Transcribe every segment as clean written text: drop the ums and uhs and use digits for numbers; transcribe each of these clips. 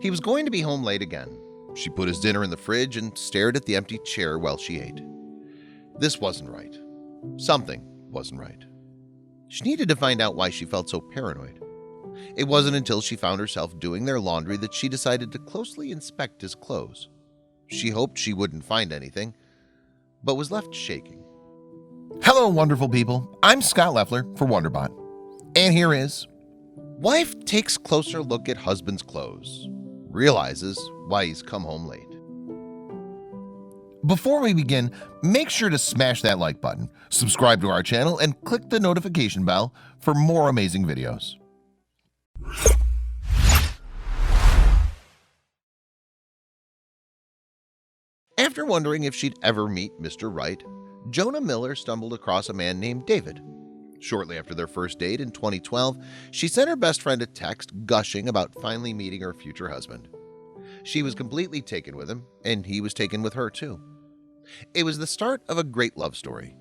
He was going to be home late again. She put his dinner in the fridge and stared at the empty chair while she ate. This wasn't right. Something wasn't right. She needed to find out why she felt so paranoid. It wasn't until she found herself doing their laundry that she decided to closely inspect his clothes. She hoped she wouldn't find anything, but was left shaking. Hello, wonderful people. I'm Scott Leffler for WonderBot. And here is Wife takes closer look at husband's clothes, realizes why he's come home late. Before we begin, make sure to smash that like button, subscribe to our channel, and click the notification bell for more amazing videos. After wondering if she'd ever meet Mr. Right, Jonah Miller stumbled across a man named David. Shortly after their first date in 2012, she sent her best friend a text gushing about finally meeting her future husband. She was completely taken with him, and he was taken with her too. It was the start of a great love story,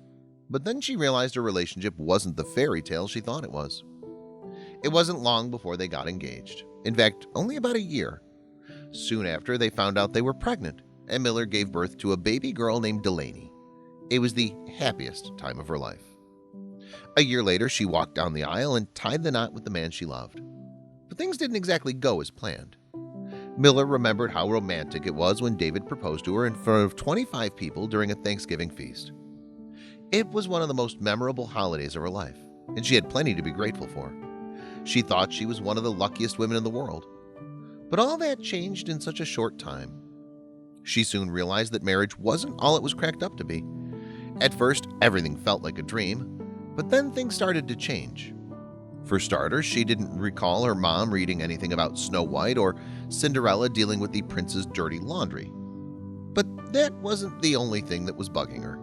but then she realized her relationship wasn't the fairy tale she thought it was. It wasn't long before they got engaged. In fact, only about a year. Soon after, they found out they were pregnant, and Miller gave birth to a baby girl named Delaney. It was the happiest time of her life. A year later, she walked down the aisle and tied the knot with the man she loved. But things didn't exactly go as planned. Miller remembered how romantic it was when David proposed to her in front of 25 people during a Thanksgiving feast. It was one of the most memorable holidays of her life, and she had plenty to be grateful for. She thought she was one of the luckiest women in the world. But all that changed in such a short time. She soon realized that marriage wasn't all it was cracked up to be. At first, everything felt like a dream, but then things started to change. For starters, she didn't recall her mom reading anything about Snow White or Cinderella dealing with the prince's dirty laundry. But that wasn't the only thing that was bugging her.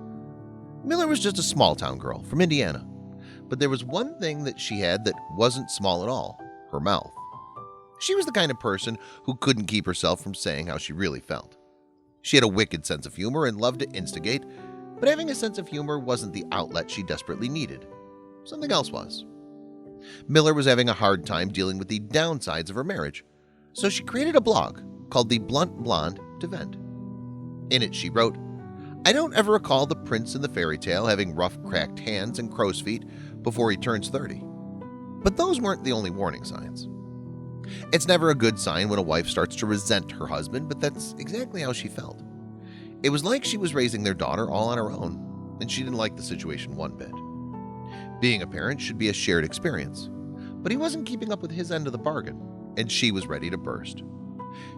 Miller was just a small-town girl from Indiana, but there was one thing that she had that wasn't small at all: her mouth. She was the kind of person who couldn't keep herself from saying how she really felt. She had a wicked sense of humor and loved to instigate, but having a sense of humor wasn't the outlet she desperately needed. Something else was. Miller was having a hard time dealing with the downsides of her marriage, so she created a blog called The Blunt Blonde to vent. In it, she wrote, "I don't ever recall the prince in the fairy tale having rough, cracked hands and crow's feet before he turns 30. But those weren't the only warning signs. It's never a good sign when a wife starts to resent her husband, but that's exactly how she felt. It was like she was raising their daughter all on her own, and she didn't like the situation one bit. Being a parent should be a shared experience, but he wasn't keeping up with his end of the bargain, and she was ready to burst.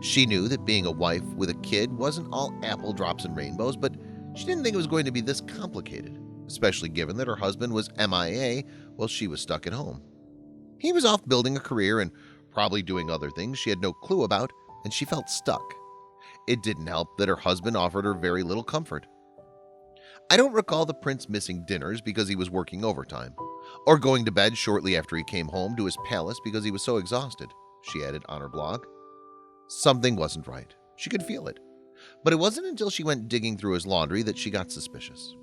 She knew that being a wife with a kid wasn't all apple drops and rainbows, but she didn't think it was going to be this complicated, especially given that her husband was MIA while she was stuck at home. He was off building a career and probably doing other things she had no clue about, and she felt stuck. It didn't help that her husband offered her very little comfort. I don't recall the prince missing dinners because he was working overtime, or going to bed shortly after he came home to his palace because he was so exhausted," she added on her blog. Something wasn't right. She could feel it. But it wasn't until she went digging through his laundry that she got suspicious.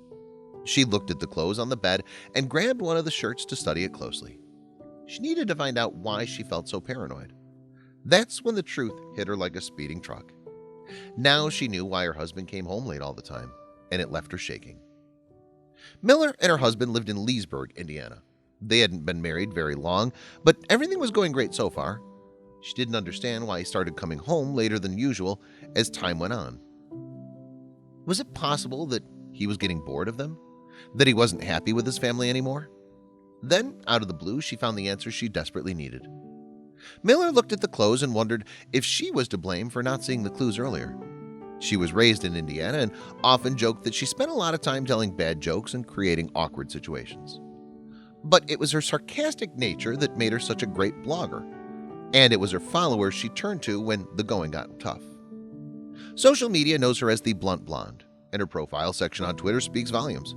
She looked at the clothes on the bed and grabbed one of the shirts to study it closely. She needed to find out why she felt so paranoid. That's when the truth hit her like a speeding truck. Now she knew why her husband came home late all the time, and it left her shaking. Miller and her husband lived in Leesburg, Indiana. They hadn't been married very long, but everything was going great so far. She didn't understand why he started coming home later than usual as time went on. Was it possible that he was getting bored of them? That he wasn't happy with his family anymore? Then, out of the blue, she found the answer she desperately needed. Miller looked at the clothes and wondered if she was to blame for not seeing the clues earlier. She was raised in Indiana and often joked that she spent a lot of time telling bad jokes and creating awkward situations. But it was her sarcastic nature that made her such a great blogger, and it was her followers she turned to when the going got tough. Social media knows her as the Blunt Blonde, and her profile section on Twitter speaks volumes.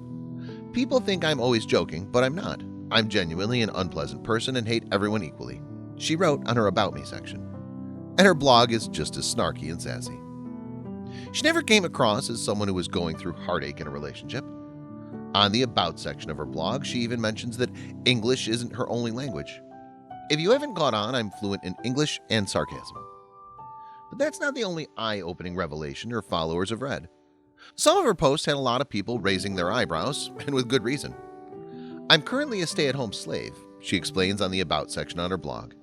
People think I'm always joking, but I'm not. I'm genuinely an unpleasant person and hate everyone equally, she wrote on her About Me section. And her blog is just as snarky and sassy. She never came across as someone who was going through heartache in a relationship. On the About section of her blog, she even mentions that English isn't her only language. If you haven't caught on, I'm fluent in English and sarcasm. But that's not the only eye-opening revelation her followers have read. Some of her posts had a lot of people raising their eyebrows, and with good reason. "I'm currently a stay-at-home slave," she explains on the About section on her blog.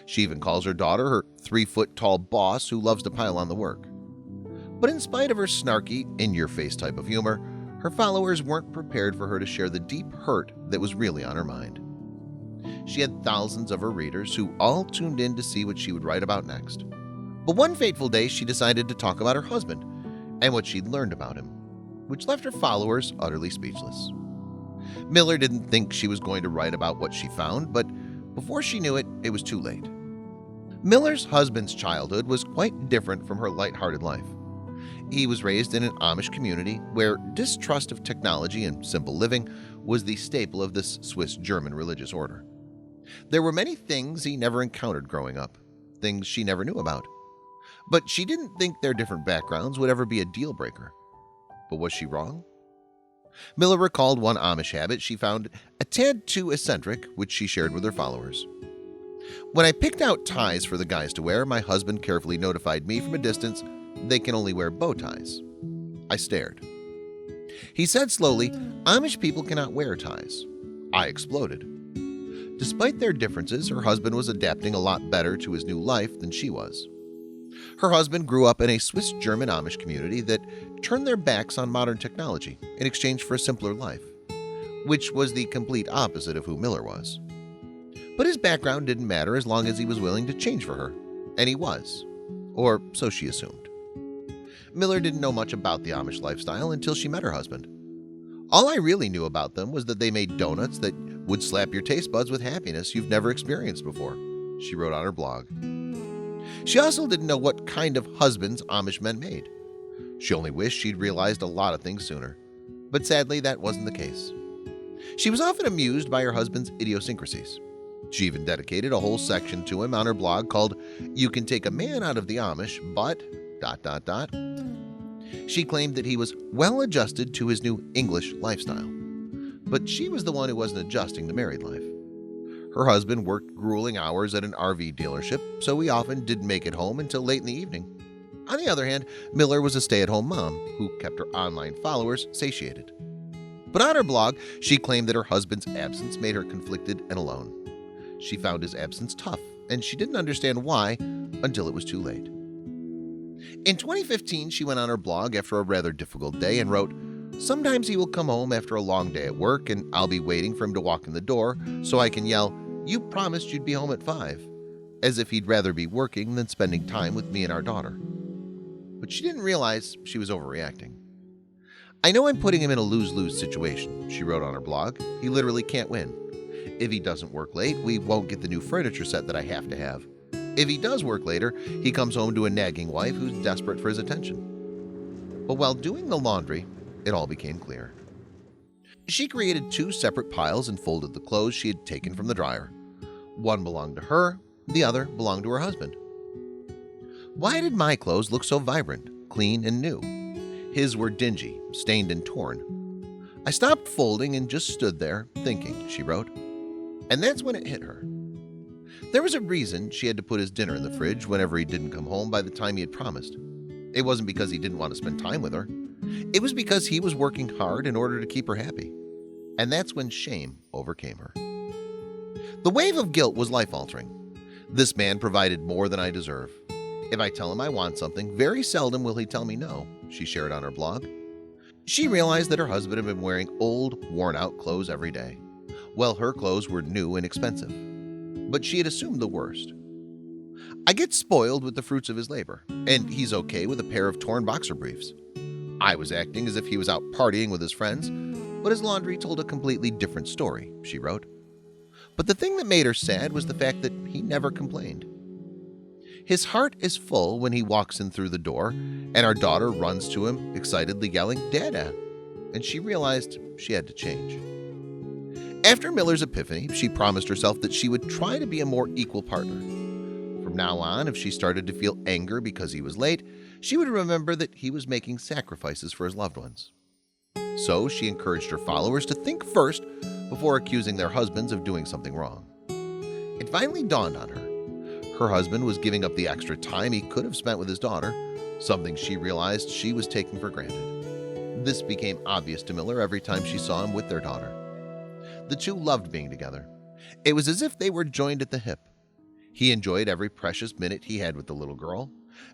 She even calls her daughter her 3-foot-tall boss who loves to pile on the work. But in spite of her snarky, in-your-face type of humor, her followers weren't prepared for her to share the deep hurt that was really on her mind. She had thousands of her readers who all tuned in to see what she would write about next. But one fateful day, she decided to talk about her husband and what she'd learned about him, which left her followers utterly speechless. Miller didn't think she was going to write about what she found, but before she knew it, it was too late. Miller's husband's childhood was quite different from her lighthearted life. He was raised in an Amish community where distrust of technology and simple living was the staple of this Swiss-German religious order. There were many things he never encountered growing up, things she never knew about. But she didn't think their different backgrounds would ever be a deal breaker. But was she wrong? Miller recalled one Amish habit she found a tad too eccentric, which she shared with her followers. "When I picked out ties for the guys to wear, my husband carefully notified me from a distance they can only wear bow ties. I stared. He said slowly, 'Amish people cannot wear ties.' I exploded." Despite their differences, her husband was adapting a lot better to his new life than she was. Her husband grew up in a Swiss-German Amish community that turned their backs on modern technology in exchange for a simpler life, which was the complete opposite of who Miller was. But his background didn't matter as long as he was willing to change for her, and he was, or so she assumed. Miller didn't know much about the Amish lifestyle until she met her husband. "All I really knew about them was that they made donuts that would slap your taste buds with happiness you've never experienced before," she wrote on her blog. She also didn't know what kind of husbands Amish men made. She only wished she'd realized a lot of things sooner, but sadly that wasn't the case. She was often amused by her husband's idiosyncrasies. She even dedicated a whole section to him on her blog called "You Can Take a Man Out of the Amish, but... She claimed that he was well adjusted to his new English lifestyle, but she was the one who wasn't adjusting to married life. Her husband worked grueling hours at an RV dealership, so he often didn't make it home until late in the evening. On the other hand, Miller was a stay-at-home mom who kept her online followers satiated. But on her blog, she claimed that her husband's absence made her conflicted and alone. She found his absence tough, and she didn't understand why until it was too late. In 2015, she went on her blog after a rather difficult day and wrote, "Sometimes he will come home after a long day at work and I'll be waiting for him to walk in the door so I can yell, 'You promised you'd be home at 5,' as if he'd rather be working than spending time with me and our daughter." But she didn't realize she was overreacting. "I know I'm putting him in a lose-lose situation," she wrote on her blog. "He literally can't win. If he doesn't work late, we won't get the new furniture set that I have to have. If he does work later, he comes home to a nagging wife who's desperate for his attention." But while doing the laundry, it all became clear. She created 2 separate piles and folded the clothes she had taken from the dryer. One belonged to her, the other belonged to her husband. "Why did my clothes look so vibrant, clean, and new? His were dingy, stained, and torn. I stopped folding and just stood there, thinking," she wrote. And that's when it hit her. There was a reason she had to put his dinner in the fridge whenever he didn't come home by the time he had promised. It wasn't because he didn't want to spend time with her. It was because he was working hard in order to keep her happy. And that's when shame overcame her. "The wave of guilt was life-altering. This man provided more than I deserve. If I tell him I want something, very seldom will he tell me no," she shared on her blog. She realized that her husband had been wearing old, worn-out clothes every day, while her clothes were new and expensive. But she had assumed the worst. "I get spoiled with the fruits of his labor, and he's okay with a pair of torn boxer briefs. I was acting as if he was out partying with his friends, but his laundry told a completely different story," she wrote. But the thing that made her sad was the fact that he never complained. "His heart is full when he walks in through the door, and our daughter runs to him, excitedly yelling, 'Dada!' And she realized she had to change." After Miller's epiphany, she promised herself that she would try to be a more equal partner. From now on, if she started to feel anger because he was late, she would remember that he was making sacrifices for his loved ones. So she encouraged her followers to think first before accusing their husbands of doing something wrong. It finally dawned on her. her husband was giving up the extra time he could have spent with his daughter, something she realized she was taking for granted. This became obvious to Miller every time she saw him with their daughter. The two loved being together. It was as if they were joined at the hip. He enjoyed every precious minute he had with the little girl,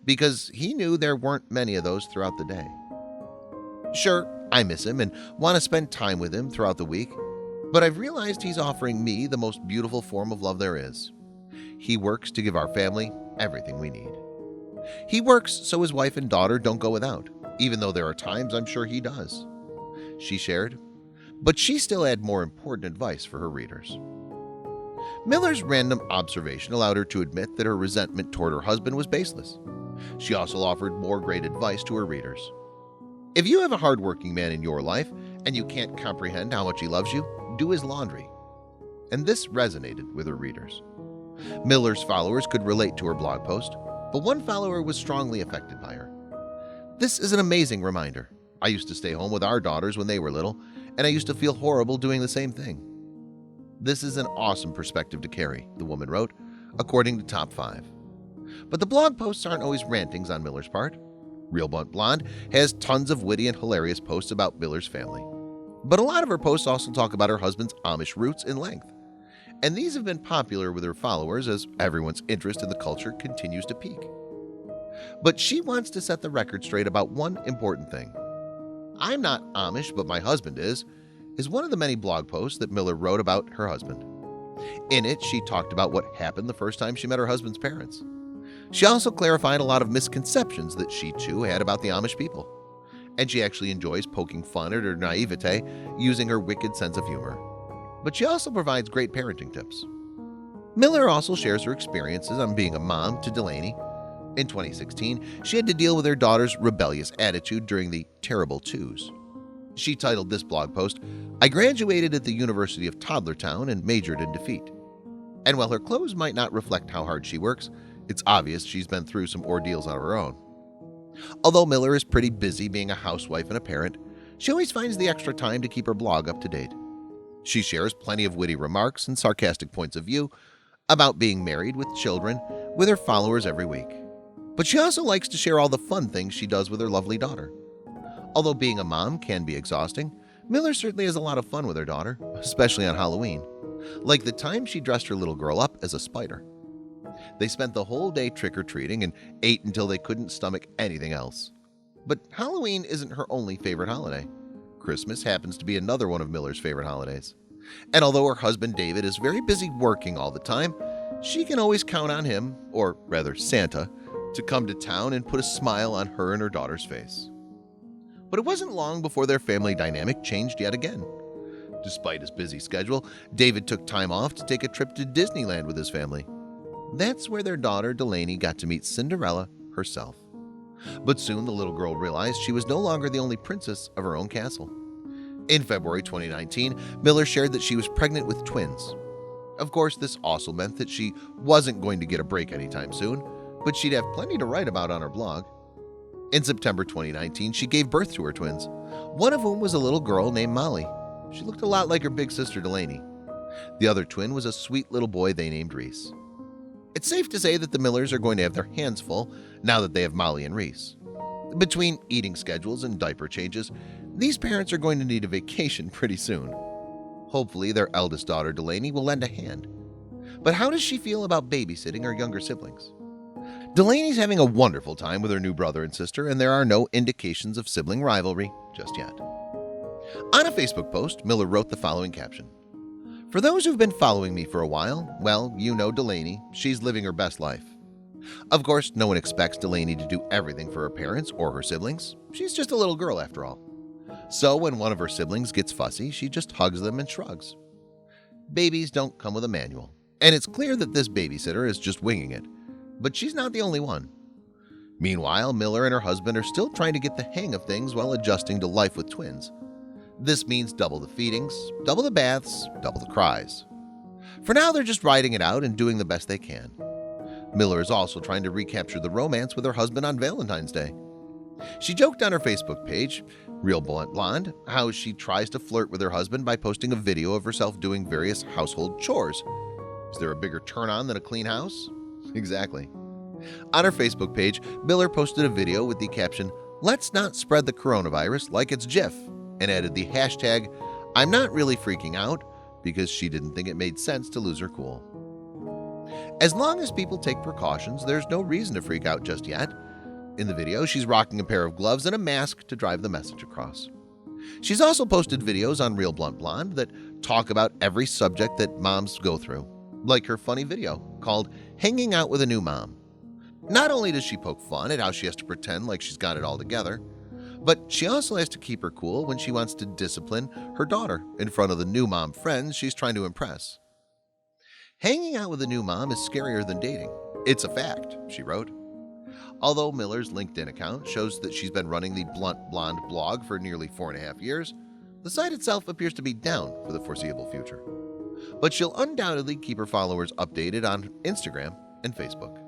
because he knew there weren't many of those throughout the day. Sure, I miss him and want to spend time with him throughout the week, but I've realized he's offering me the most beautiful form of love there is. He works to give our family everything we need. He works so his wife and daughter don't go without, even though there are times I'm sure he does. She shared, but she still had more important advice for her readers. Miller's random observation allowed her to admit that her resentment toward her husband was baseless. She also offered more great advice to her readers. If you have a hardworking man in your life and you can't comprehend how much he loves you, do his laundry. And this resonated with her readers. Miller's followers could relate to her blog post, but one follower was strongly affected by her. This is an amazing reminder. I used to stay home with our daughters when they were little, and I used to feel horrible doing the same thing. This is an awesome perspective to carry, the woman wrote, according to Top 5. But the blog posts aren't always rantings on Miller's part. Real Blunt Blonde has tons of witty and hilarious posts about Miller's family. But a lot of her posts also talk about her husband's Amish roots in length. And these have been popular with her followers as everyone's interest in the culture continues to peak. But she wants to set the record straight about one important thing. "I'm not Amish, but my husband is one of the many blog posts that Miller wrote about her husband. In it, she talked about what happened the first time she met her husband's parents. She also clarified a lot of misconceptions that she too had about the Amish people. And she actually enjoys poking fun at her naivete using her wicked sense of humor. But she also provides great parenting tips. Miller also shares her experiences on being a mom to Delaney. In 2016, she had to deal with her daughter's rebellious attitude during the terrible twos. She titled this blog post, "I graduated at the University of Toddlertown and majored in defeat." And while her clothes might not reflect how hard she works, it's obvious she's been through some ordeals on her own. Although Miller is pretty busy being a housewife and a parent, she always finds the extra time to keep her blog up to date. She shares plenty of witty remarks and sarcastic points of view about being married with children with her followers every week. But she also likes to share all the fun things she does with her lovely daughter. Although being a mom can be exhausting, Miller certainly has a lot of fun with her daughter, especially on Halloween, like the time she dressed her little girl up as a spider. They spent the whole day trick-or-treating and ate until they couldn't stomach anything else. But Halloween isn't her only favorite holiday. Christmas happens to be another one of Miller's favorite holidays. And although her husband David is very busy working all the time, she can always count on him, or rather Santa, to come to town and put a smile on her and her daughter's face. But it wasn't long before their family dynamic changed yet again. Despite his busy schedule, David took time off to take a trip to Disneyland with his family. That's where their daughter Delaney got to meet Cinderella herself. But soon the little girl realized she was no longer the only princess of her own castle. In February 2019, Miller shared that she was pregnant with twins. Of course, this also meant that she wasn't going to get a break anytime soon, but she'd have plenty to write about on her blog. In September 2019, she gave birth to her twins, one of whom was a little girl named Molly. She looked a lot like her big sister Delaney. The other twin was a sweet little boy they named Reese. It's safe to say that the Millers are going to have their hands full now that they have Molly and Reese. Between eating schedules and diaper changes, these parents are going to need a vacation pretty soon. Hopefully, their eldest daughter Delaney will lend a hand. But how does she feel about babysitting her younger siblings? Delaney's having a wonderful time with her new brother and sister, and there are no indications of sibling rivalry just yet. On a Facebook post, Miller wrote the following caption. "For those who've been following me for a while, well, you know Delaney, she's living her best life. Of course, no one expects Delaney to do everything for her parents or her siblings. She's just a little girl after all. So when one of her siblings gets fussy, she just hugs them and shrugs. Babies don't come with a manual, and it's clear that this babysitter is just winging it. But she's not the only one." Meanwhile, Miller and her husband are still trying to get the hang of things while adjusting to life with twins. This means double the feedings, double the baths, double the cries. For now, they're just riding it out and doing the best they can. Miller is also trying to recapture the romance with her husband on Valentine's Day. She joked on her Facebook page, Real Blunt Blonde, how she tries to flirt with her husband by posting a video of herself doing various household chores. Is there a bigger turn-on than a clean house? Exactly. On her Facebook page, Miller posted a video with the caption, "Let's not spread the coronavirus like it's Jif," and added the hashtag, "I'm not really freaking out," because she didn't think it made sense to lose her cool. As long as people take precautions, there's no reason to freak out just yet. In the video, she's rocking a pair of gloves and a mask to drive the message across. She's also posted videos on Real Blunt Blonde that talk about every subject that moms go through, like her funny video called "Hanging Out with a New Mom." Not only does she poke fun at how she has to pretend like she's got it all together, but she also has to keep her cool when she wants to discipline her daughter in front of the new mom friends she's trying to impress. "Hanging out with a new mom is scarier than dating. It's a fact," she wrote. Although Miller's LinkedIn account shows that she's been running the Blunt Blonde blog for nearly 4.5 years, the site itself appears to be down for the foreseeable future. But she'll undoubtedly keep her followers updated on Instagram and Facebook.